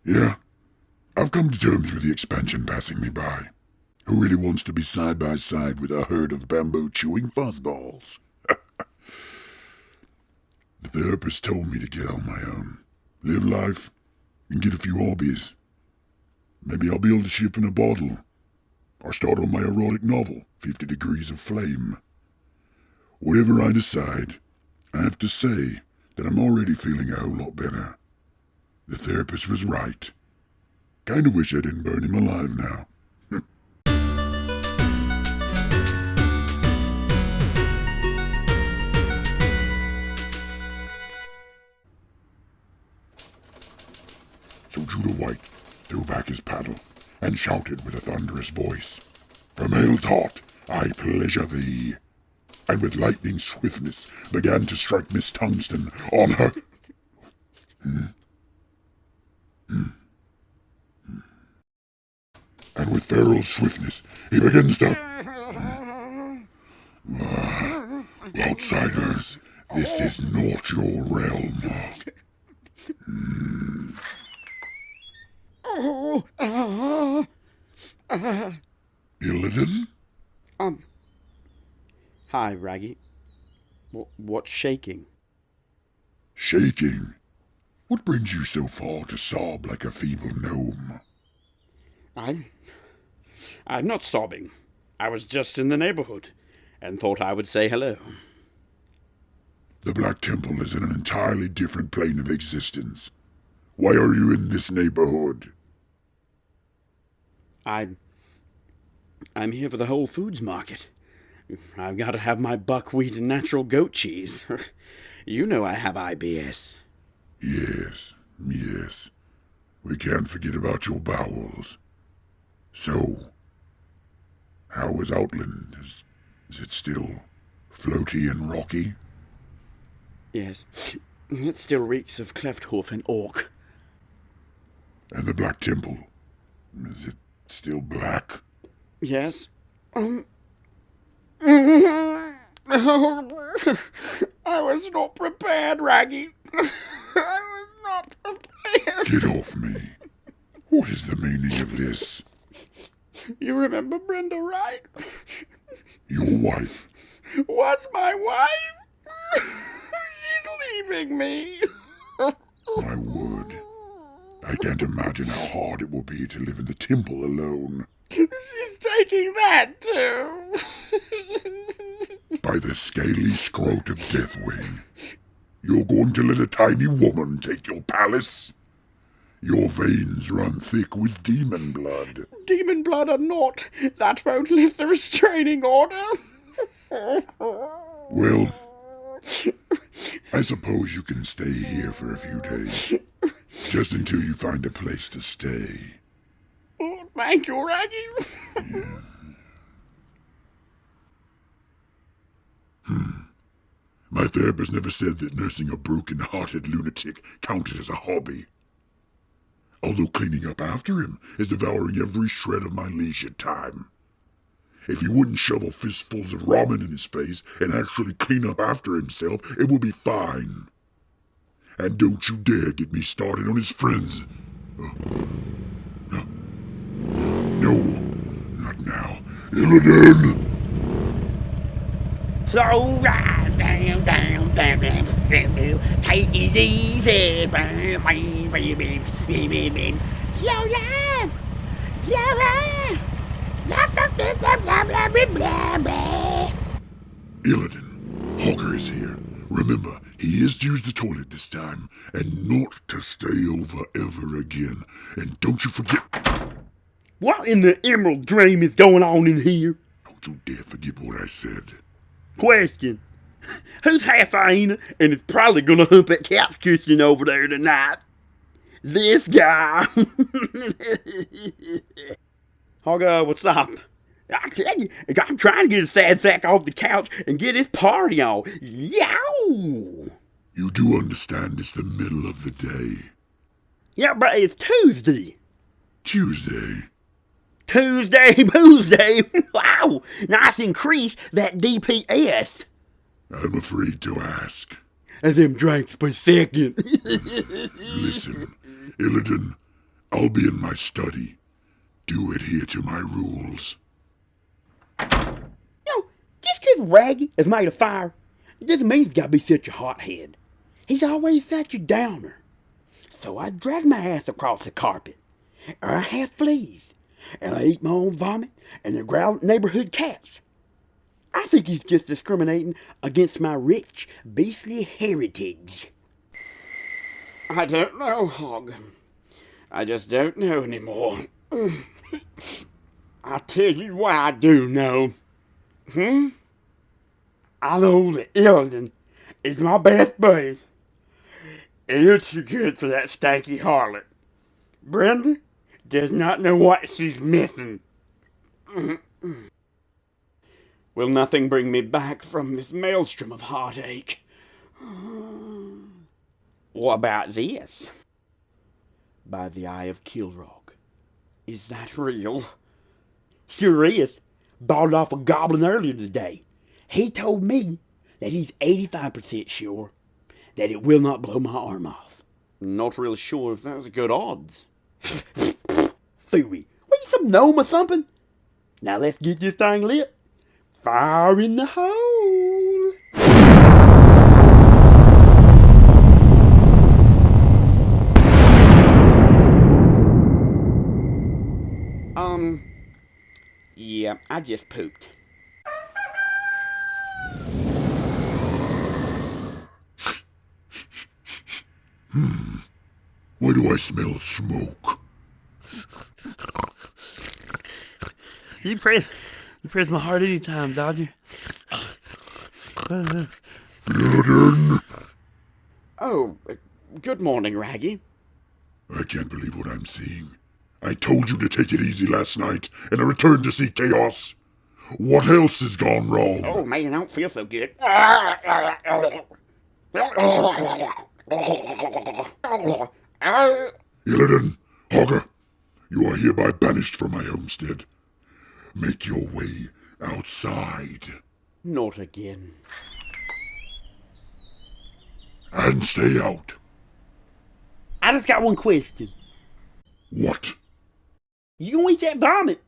Yeah, I've come to terms with the expansion passing me by. Who really wants to be side by side with a herd of bamboo-chewing fuzzballs? The therapist told me to get on my own, live life, and get a few hobbies. Maybe I'll build a ship in a bottle, or start on my erotic novel, 50 Degrees of Flame. Whatever I decide, I have to say that I'm already feeling a whole lot better. The therapist was right. Kinda wish I didn't burn him alive now. So Judah White threw back his paddle and shouted with a thunderous voice, "From Hilltop I pleasure thee," and with lightning swiftness began to strike Miss Tungsten on her... And with feral swiftness he begins to... Outsiders, this is not your realm. Illidan? Hi, Raggy. What's shaking? Shaking? What brings you so far to sob like a feeble gnome? I'm not sobbing. I was just in the neighborhood and thought I would say hello. The Black Temple is in an entirely different plane of existence. Why are you in this neighborhood? I'm here for the Whole Foods market. I've got to have my buckwheat and natural goat cheese. You know I have IBS. Yes. We can't forget about your bowels. So, how is Outland? Is it still floaty and rocky? Yes, it still reeks of cleft hoof and orc. And the Black Temple, is it still black? Yes. I was not prepared, Raggy. I was not prepared. Get off me. What is the meaning of this? You remember Brenda, right? Your wife? Was my wife? She's leaving me. My word. I can't imagine how hard it will be to live in the temple alone. She's taking that too. By the scaly scrote of Deathwing, you're going to let a tiny woman take your palace? Your veins run thick with demon blood. Demon blood or not, that won't lift the restraining order. Well, I suppose you can stay here for a few days. Just until you find a place to stay. Oh, thank you, Raggy. Yeah. My therapist never said that nursing a broken-hearted lunatic counted as a hobby. Although cleaning up after him is devouring every shred of my leisure time. If he wouldn't shovel fistfuls of ramen in his face and actually clean up after himself, it would be fine. And don't you dare get me started on his friends. No, not now. Illidan! So right down, take it easy, slow down, Illidan, Hawker is here. Remember, he is to use the toilet this time, and not to stay over ever again. And don't you forget... What in the emerald dream is going on in here? Don't you dare forget what I said. Question. Who's half hyena and is probably gonna hump at couch cushion over there tonight? This guy. Hogger, what's up? I'm trying to get his sad sack off the couch and get his party on. Yow! You do understand it's the middle of the day. Yeah, but it's Tuesday. Tuesday. Tuesday. Wow! Nice increase that DPS. I'm afraid to ask. And them drinks per second. Listen, Illidan, I'll be in my study. Do adhere to my rules. Just 'cause Raggy is made of fire, it doesn't mean he's gotta be such a hothead. He's always such a downer. So I drag my ass across the carpet, or I have fleas, and I eat my own vomit, and I growl at neighborhood cats. I think he's just discriminating against my rich, beastly heritage. I don't know, Hog. I just don't know anymore. I'll tell you what I do know. I know that Illidan is my best buddy. And you're too good for that stanky harlot. Brenda does not know what she's missing. Will nothing bring me back from this maelstrom of heartache? What about this? By the eye of Kilrog. Is that real? Sure is. Bought off a goblin earlier today. He told me that he's 85% sure that it will not blow my arm off. Not really sure if that's good odds. Phooey. What, you some gnome or something? Now let's get this thing lit. Fire in the hole. Yeah, I just pooped. Why do I smell smoke? You press my heart anytime, Dodger. Illidan! Oh, good morning, Raggy. I can't believe what I'm seeing. I told you to take it easy last night, and I returned to see chaos. What else has gone wrong? Oh, man, I don't feel so good. Illidan, Hogger, you are hereby banished from my homestead. Make your way outside. Not again. And stay out. I just got one question. What? You gonna eat that vomit?